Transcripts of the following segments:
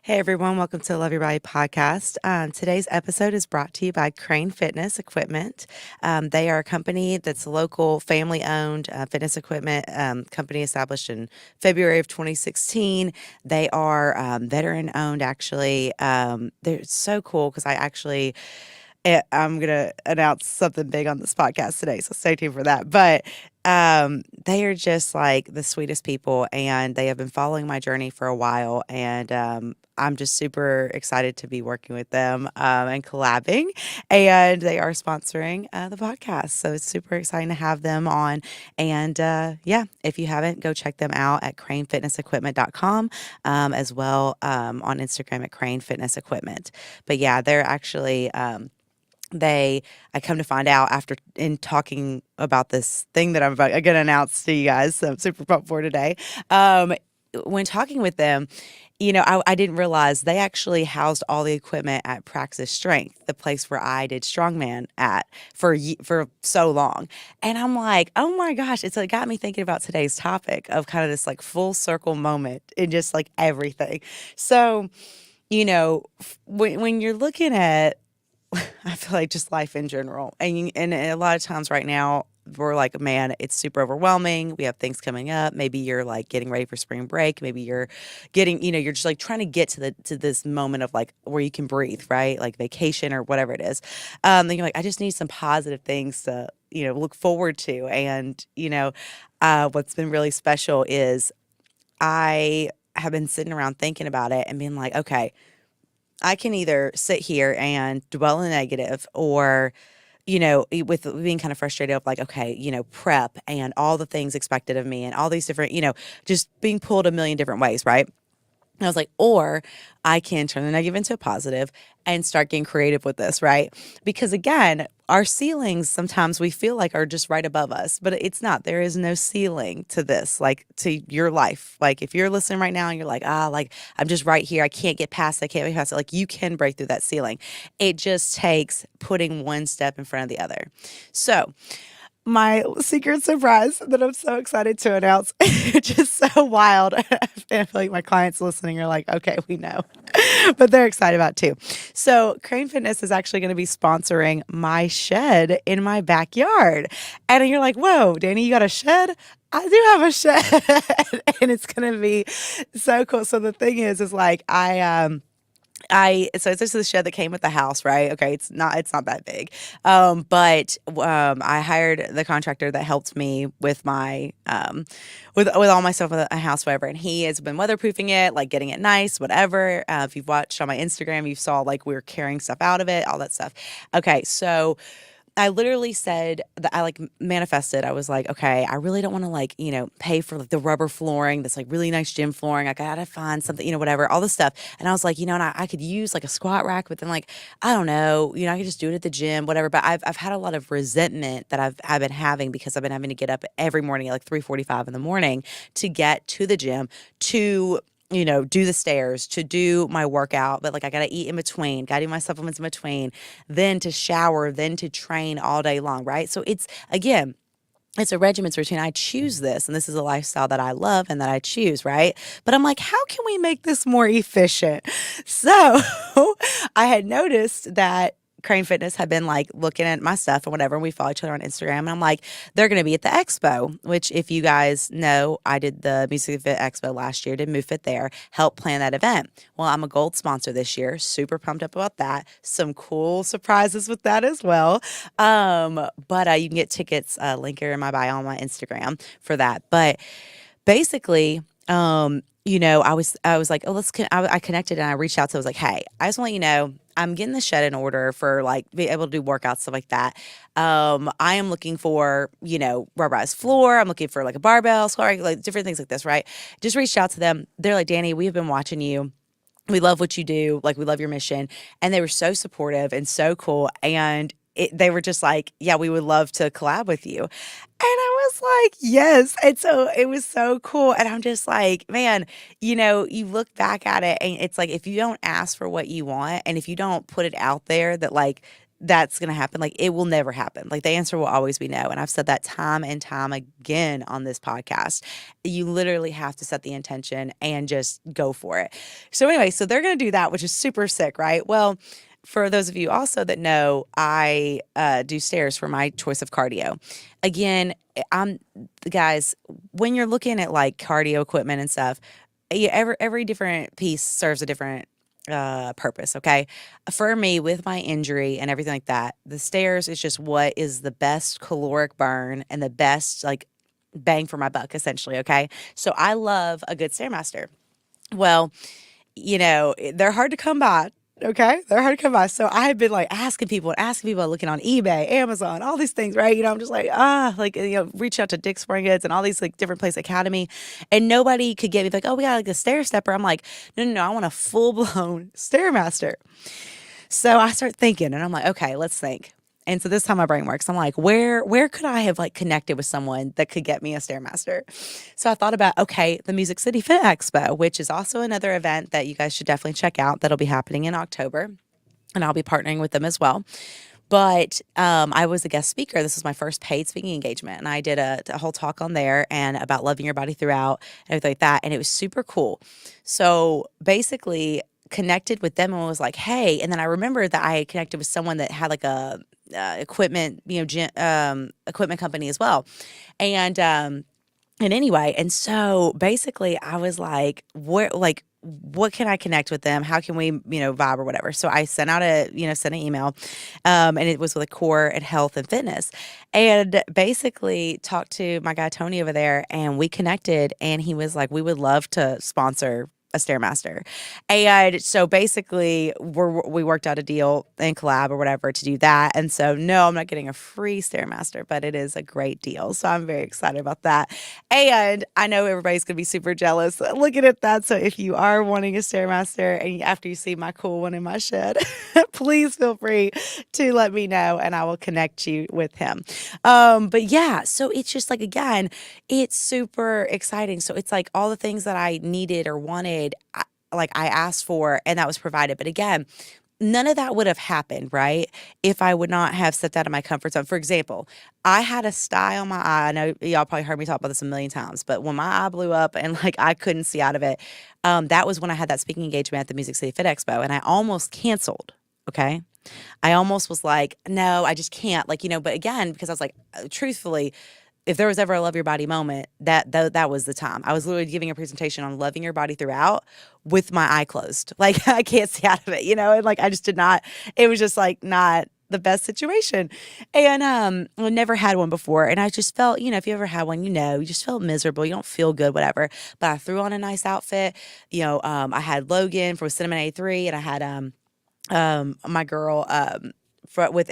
Hey everyone, welcome to the Love Your Body podcast. Today's episode is brought to you by Crane Fitness Equipment. They are a company that's local, family owned fitness equipment company established in February of 2016. They are veteran owned, actually. They're so cool because I'm going to announce something big on this podcast today, so stay tuned for that. But they are just like the sweetest people, and they have been following my journey for a while. And I'm just super excited to be working with them and collabing. And they are sponsoring the podcast. So it's super exciting to have them on. And yeah, if you haven't, go check them out at cranefitnessequipment.com as well on Instagram at Crane Fitness Equipment. But yeah, they're actually. I come to find out after in talking about this thing that I'm going to announce to you guys, so I'm super pumped for today. When talking with them, I didn't realize they actually housed all the equipment at Praxis Strength, the place where I did strongman at for so long. And I'm like, oh my gosh, it got me thinking about today's topic of kind of this like full circle moment in just like everything. So, when you're looking at I feel like just life in general. And a lot of times right now, we're like, man, it's super overwhelming. We have things coming up. Maybe you're like getting ready for spring break. Maybe you're getting, you're just like trying to get to this moment of like where you can breathe, right? Like vacation or whatever it is. Then you're like, I just need some positive things to, look forward to. And, what's been really special is I have been sitting around thinking about it and being like, okay, I can either sit here and dwell in the negative or, with being kind of frustrated of like, okay, prep and all the things expected of me and all these different, just being pulled a million different ways, right? And I was like, or I can turn the negative into a positive and start getting creative with this, right? Because again, our ceilings sometimes we feel like are just right above us, but it's not. There is no ceiling to this, like to your life. Like if you're listening right now and you're like, like I'm just right here. I can't get past it. I can't get past it. Like you can break through that ceiling. It just takes putting one step in front of the other. So, my secret surprise that I'm so excited to announce, which is so wild. I feel like my clients listening are like, okay, we know, but they're excited about it too. So Crane Fitness is actually going to be sponsoring my shed in my backyard. And you're like, whoa, Dani, you got a shed? I do have a shed and it's going to be so cool. So the thing is like, so it's just the shed that came with the house, right? Okay, it's not that big. But I hired the contractor that helped me with my with all my stuff with a house, whatever, and he has been weatherproofing it, like getting it nice, whatever. If you've watched on my Instagram, you saw like we were carrying stuff out of it, all that stuff. Okay, so I literally said that I like manifested. I was like, okay, I really don't want to like, pay for like the rubber flooring that's like really nice gym flooring. I gotta find something, whatever, all this stuff. And I was like, and I could use like a squat rack, but then like, I don't know, I could just do it at the gym, whatever. But I've had a lot of resentment that I've been having because I've been having to get up every morning at like 3:45 in the morning to get to the gym to do the stairs, to do my workout, but like I gotta eat in between, gotta do my supplements in between, then to shower, then to train all day long, right? So it's a regimen's routine. I choose this, and this is a lifestyle that I love and that I choose, right? But I'm like, how can we make this more efficient? So I had noticed that Crane Fitness had been like looking at my stuff and whatever, and we follow each other on Instagram. And I'm like, they're going to be at the expo, which if you guys know, I did the Music Fit Expo last year, did Move Fit there, helped plan that event. Well, I'm a gold sponsor this year. Super pumped up about that. Some cool surprises with that as well. But you can get tickets, link here in my bio on my Instagram for that. But basically, I was like, oh, I connected and I reached out to, I was like, hey, I just want to let you know, I'm getting the shed in order for like be able to do workouts, stuff like that. I am looking for, rubberized floor. I'm looking for like a barbell, squat, like different things like this, right? Just reached out to them. They're like, Dani, we have been watching you. We love what you do. Like, we love your mission. And they were so supportive and so cool. And they were just like, yeah, we would love to collab with you. And I was like, yes. And so it was so cool. And I'm just like, man, you look back at it and it's like, if you don't ask for what you want and if you don't put it out there that like, that's going to happen. Like, it will never happen. Like, the answer will always be no. And I've said that time and time again on this podcast. You literally have to set the intention and just go for it. So, anyway, so they're going to do that, which is super sick, right? Well, for those of you also that know, I do stairs for my choice of cardio. Again, I'm guys, when you're looking at like cardio equipment and stuff, every different piece serves a different purpose. Okay. For me, with my injury and everything like that, the stairs is just what is the best caloric burn and the best like bang for my buck, essentially. Okay. So I love a good stairmaster. Well, they're hard to come by. Okay. They're hard to come by. So I had been like asking people, looking on eBay, Amazon, all these things, right? I'm just like, reach out to Dick's Sporting Goods and all these like different places, Academy. And nobody could get me like, oh, we got like a stair stepper. I'm like, no, no, no, I want a full blown Stairmaster. So I start thinking and I'm like, okay, let's think. And so this time my brain works. I'm like, where could I have like connected with someone that could get me a Stairmaster? So I thought about, okay, the Music City Fit Expo, which is also another event that you guys should definitely check out. That'll be happening in October. And I'll be partnering with them as well. But I was a guest speaker. This was my first paid speaking engagement. And I did a whole talk on there and about loving your body throughout and everything like that. And it was super cool. So basically, connected with them and was like, hey. And then I remember that I had connected with someone that had like a equipment, equipment company as well. And anyway, and so basically I was like, what can I connect with them? How can we, vibe or whatever? So I sent out sent an email, and it was with a core and health and fitness, and basically talked to my guy Tony over there, and we connected, and he was like, we would love to sponsor a Stairmaster. And so basically we worked out a deal and collab or whatever to do that. And so no, I'm not getting a free Stairmaster, but it is a great deal. So I'm very excited about that. And I know everybody's going to be super jealous looking at that. So if you are wanting a Stairmaster and after you see my cool one in my shed, please feel free to let me know and I will connect you with him. But yeah, so it's just like, again, it's super exciting. So it's like all the things that I needed or wanted, I asked for, and that was provided. But again, none of that would have happened, right? If I would not have stepped out of my comfort zone. For example, I had a sty on my eye. I know y'all probably heard me talk about this a million times, but when my eye blew up and like I couldn't see out of it, that was when I had that speaking engagement at the Music City Fit Expo, and I almost canceled. Okay. I almost was like, no, I just can't. But again, because I was like, truthfully, if there was ever a love your body moment, that was the time. I was literally giving a presentation on loving your body throughout with my eye closed. Like I can't see out of it, and like I just did not. It was just like not the best situation, and I never had one before, and I just felt, if you ever had one, you just felt miserable. You don't feel good, whatever. But I threw on a nice outfit. I had Logan from Cinnamon A3, and I had my girl with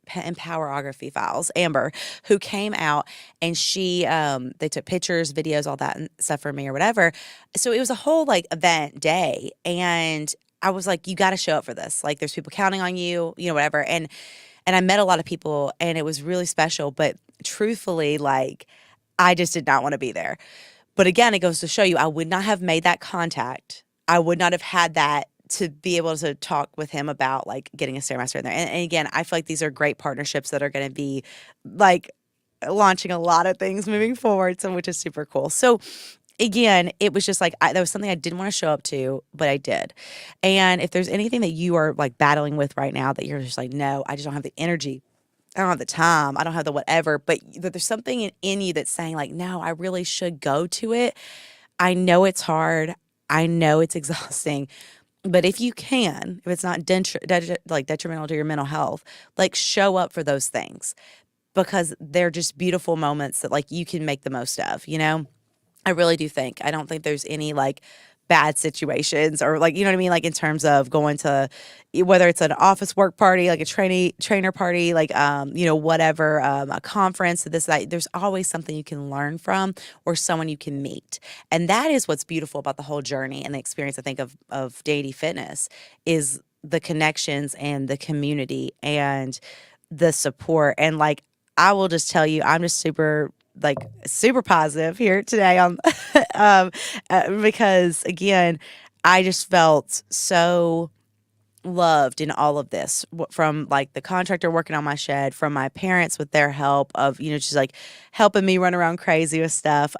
Empowerography Files, Amber, who came out and she they took pictures, videos, all that and stuff for me or whatever. So it was a whole like event day, and I was like, you got to show up for this. Like there's people counting on you, whatever. And I met a lot of people and it was really special, but truthfully, like I just did not want to be there. But again, it goes to show you I would not have made that contact. I would not have had that to be able to talk with him about like getting a Stairmaster in there. And again, I feel like these are great partnerships that are going to be like launching a lot of things moving forward. So, which is super cool. So again, it was just like, that was something I didn't want to show up to, but I did. And if there's anything that you are like battling with right now that you're just like, no, I just don't have the energy. I don't have the time. I don't have the whatever, but there's something in you that's saying like, no, I really should go to it. I know it's hard. I know it's exhausting. But if you can, if it's not detrimental to your mental health, like show up for those things because they're just beautiful moments that like you can make the most of, I really do think. I don't think there's any like bad situations or like, what I mean? Like in terms of going to, whether it's an office work party, like a trainer party, like, whatever, a conference, that, there's always something you can learn from or someone you can meet. And that is what's beautiful about the whole journey and the experience, I think, of Dani D Fitness is the connections and the community and the support. And like, I will just tell you, I'm just super positive here today on because again, I just felt so loved in all of this, from like the contractor working on my shed, from my parents with their help of, just like helping me run around crazy with stuff,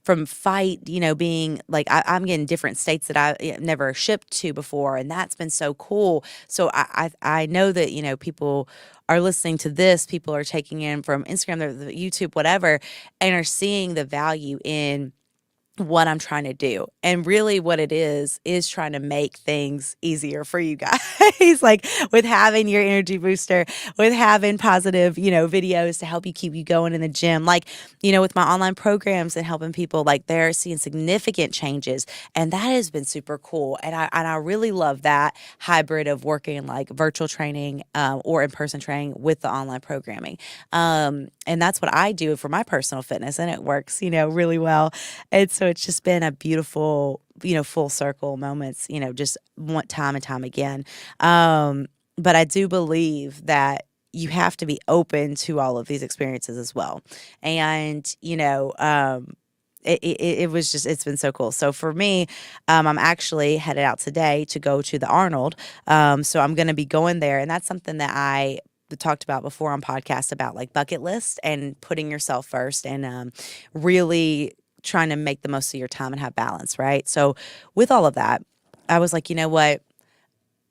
from Fight, being like, I'm getting different states that I never shipped to before. And that's been so cool. So I know that, people are listening to this, people are taking in from Instagram, the YouTube, whatever, and are seeing the value in what I'm trying to do. And really what it is trying to make things easier for you guys. Like with having your energy booster, with having positive, videos to help you keep you going in the gym. Like, with my online programs and helping people, like they're seeing significant changes. And that has been super cool. And I really love that hybrid of working like virtual training or in-person training with the online programming. And that's what I do for my personal fitness, and it works, really well. And so it's just been a beautiful, full circle moments, just one time and time again. But I do believe that you have to be open to all of these experiences as well. And, it was just, it's been so cool. So for me, I'm actually headed out today to go to the Arnold. So I'm going to be going there. And that's something that I talked about before on podcast, about like bucket list and putting yourself first, and really trying to make the most of your time and have balance, right? So with all of that, I was like, you know what?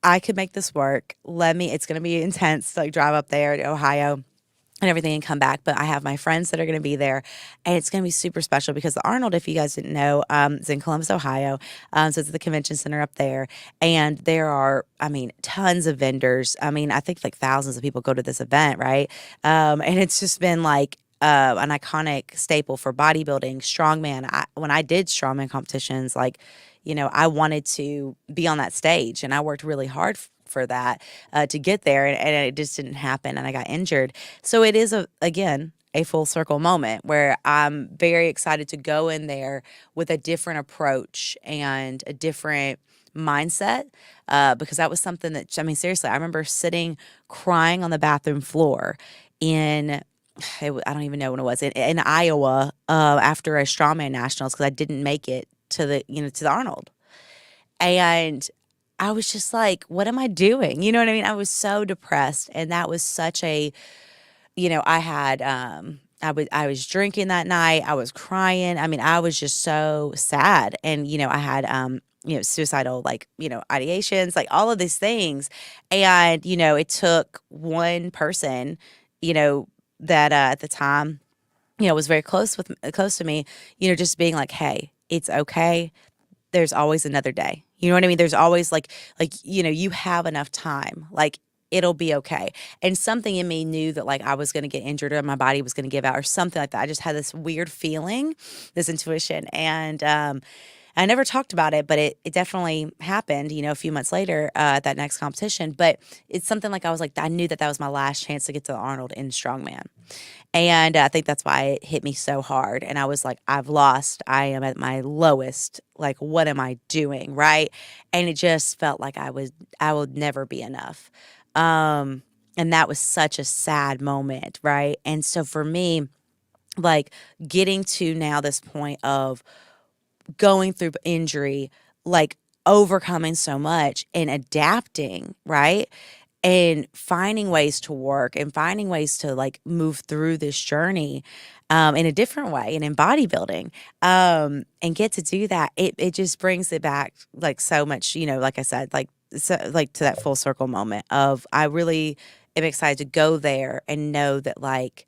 I could make this work. It's going to be intense to like drive up there to Ohio and everything and come back. But I have my friends that are going to be there, and it's going to be super special because the Arnold, if you guys didn't know, is in Columbus, Ohio. So it's at the convention center up there. And there are, tons of vendors. I think like thousands of people go to this event, right? And it's just been like, an iconic staple for bodybuilding, strongman. When I did strongman competitions, like, I wanted to be on that stage, and I worked really hard for that to get there, and it just didn't happen, and I got injured. So it is again a full circle moment where I'm very excited to go in there with a different approach and a different mindset, because that was something that, seriously, I remember sitting crying on the bathroom floor in I don't even know when it was in Iowa, after a strongman nationals, because I didn't make it to the Arnold. And I was just like, what am I doing? You know what I mean? I was so depressed. And that was such a, I had, I was drinking that night. I was crying. I was just so sad. And, I had, suicidal, like, ideations, like all of these things. And, it took one person, that at the time, was very close to me, just being like, hey, it's okay, there's always another day. You know what I mean? There's always you have enough time. Like, it'll be okay. And something in me knew that like I was going to get injured or my body was going to give out or something like that. I just had this weird feeling, this intuition. And I never talked about it, but it definitely happened, a few months later at that next competition. But it's something like I was like, I knew that was my last chance to get to the Arnold in strongman. And I think that's why it hit me so hard. And I was like, I've lost. I am at my lowest. Like, what am I doing? Right. And it just felt like I would never be enough. And that was such a sad moment. Right. And so for me, like getting to now this point of going through injury, like overcoming so much and adapting, right? And finding ways to work and finding ways to like move through this journey in a different way and in bodybuilding, and get to do that. It just brings it back like so much, like I said, like, so, like to that full circle moment of I really am excited to go there and know that like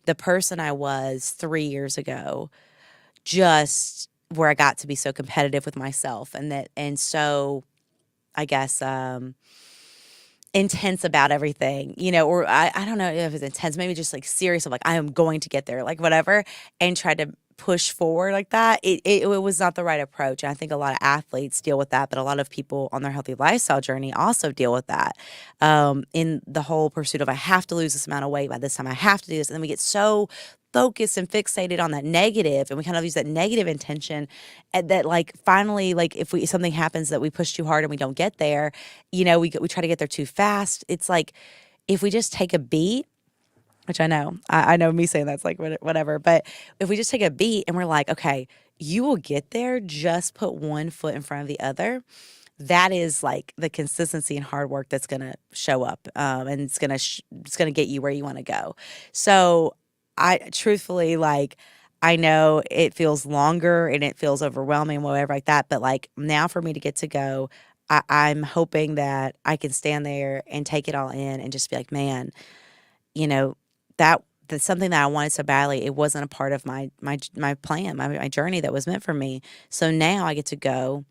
the person I was 3 years ago, just where I got to be so competitive with myself and so I guess intense about everything, or I don't know if it's intense, maybe just like serious of like, I am going to get there, like whatever, and try to push forward like that. It was not the right approach. And I think a lot of athletes deal with that, but a lot of people on their healthy lifestyle journey also deal with that, in the whole pursuit of I have to lose this amount of weight by this time, I have to do this. And then we get so focused and fixated on that negative, and we kind of use that negative intention, and that like finally, like if something happens that we push too hard and we don't get there, we try to get there too fast. It's like if we just take a beat, which I know me saying that's like whatever, but if we just take a beat and we're like, okay, you will get there, just put one foot in front of the other, that is like the consistency and hard work that's going to show up, and it's going to get you where you want to go. So I truthfully, like, I know it feels longer and it feels overwhelming, whatever like that. But like now for me to get to go, I'm hoping that I can stand there and take it all in and just be like, man, you know, that that's something that I wanted so badly. It wasn't a part of my plan, my journey that was meant for me. So now I get to go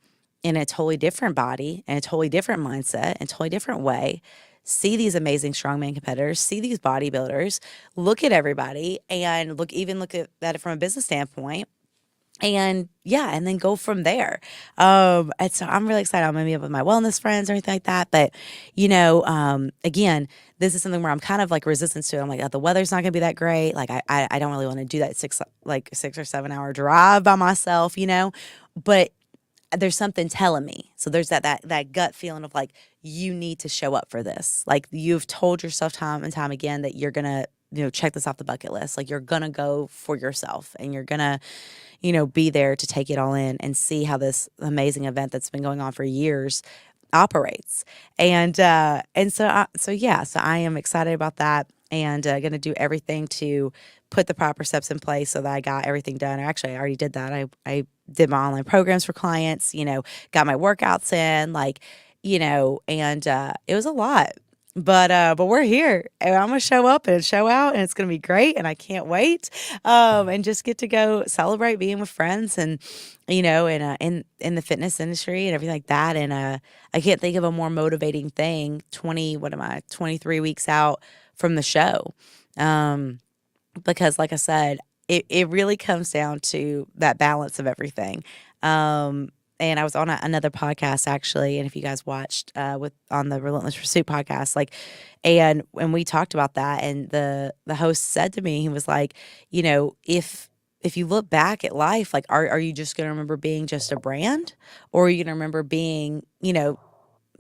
in a totally different body and a totally different mindset and a totally different way. See these amazing strongman competitors, see these bodybuilders, look at everybody, and look at it from a business standpoint, and yeah, and then go from there. And so I'm really excited. I'm gonna be up with my wellness friends or anything like that. But again, this is something where I'm kind of like resistant to it. I'm like, oh, the weather's not gonna be that great. Like I don't really want to do that 6 or 7 hour drive by myself, But there's something telling me. So there's that gut feeling of like, you need to show up for this. Like, you've told yourself time and time again that you're gonna, check this off the bucket list. Like, you're gonna go for yourself and you're gonna, be there to take it all in and see how this amazing event that's been going on for years operates. So I am excited about that, and going to do everything to put the proper steps in place so that I got everything done. Actually, I already did that. I did my online programs for clients, got my workouts in, like, and it was a lot. But we're here, and I'm gonna show up and show out, and it's gonna be great, and I can't wait. And just get to go celebrate being with friends, and in the fitness industry and everything like that. And I can't think of a more motivating thing. 23 weeks out from the show, because like I said, it really comes down to that balance of everything. And I was on another podcast actually, and if you guys watched on the Relentless Pursuit podcast, like, and when we talked about that, and the host said to me, he was like, if you look back at life, like, are you just going to remember being just a brand, or are you going to remember being,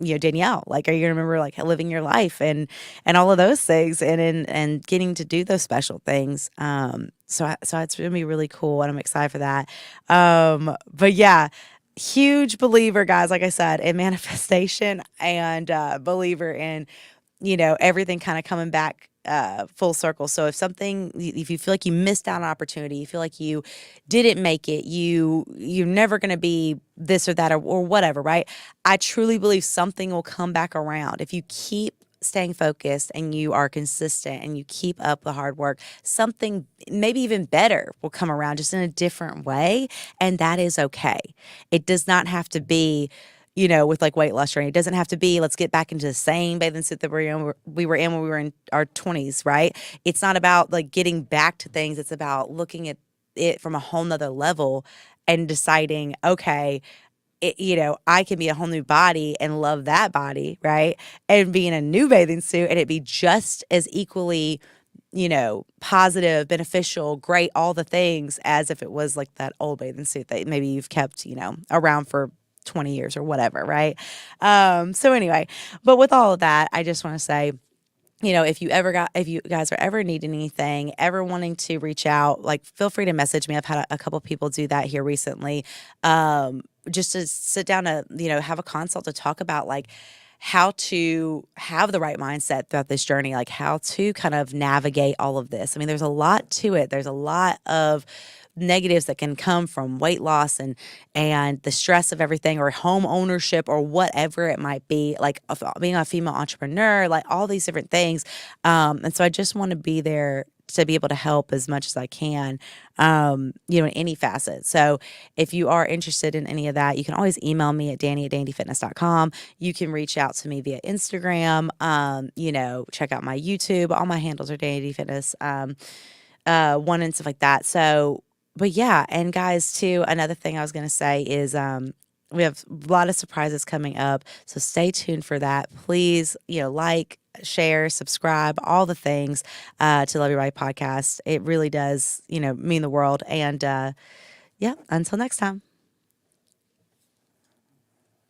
Danielle? Like, are you gonna remember like living your life and all of those things, and getting to do those special things? So it's gonna be really cool, and I'm excited for that. But yeah, huge believer, guys. Like I said, in manifestation, and believer in everything kind of coming back full circle. So if you feel like you missed out on an opportunity, you feel like you didn't make it, you're never going to be this or that, or whatever, right? I truly believe something will come back around if you keep staying focused and you are consistent and you keep up the hard work. Something maybe even better will come around, just in a different way, and that is okay. It does not have to be with like weight loss training. It doesn't have to be, let's get back into the same bathing suit that we were in when we were in our 20s, right? It's not about like getting back to things. It's about looking at it from a whole nother level and deciding, okay, I can be a whole new body and love that body, right? And be in a new bathing suit and it be just as equally, positive, beneficial, great, all the things, as if it was like that old bathing suit that maybe you've kept, around for 20 years or whatever, right? So anyway, but with all of that, I just want to say, if you guys are ever needing anything, ever wanting to reach out, like, feel free to message me. I've had a couple people do that here recently. Just to sit down to, have a consult to talk about like how to have the right mindset throughout this journey, like how to kind of navigate all of this. I mean, there's a lot to it. There's a lot of negatives that can come from weight loss and the stress of everything, or home ownership, or whatever it might be, like being a female entrepreneur, like all these different things. And so I just want to be there to be able to help as much as I can, in any facet. So if you are interested in any of that, you can always email me at Dani@DaniDFitness.com. You can reach out to me via Instagram, check out my YouTube. All my handles are Dani D Fitness, one and stuff like that. So, but yeah, and guys, too, another thing I was going to say is, we have a lot of surprises coming up, so stay tuned for that. Please, like, share, subscribe, all the things, to Love Your Body podcast. It really does, mean the world. And yeah, until next time.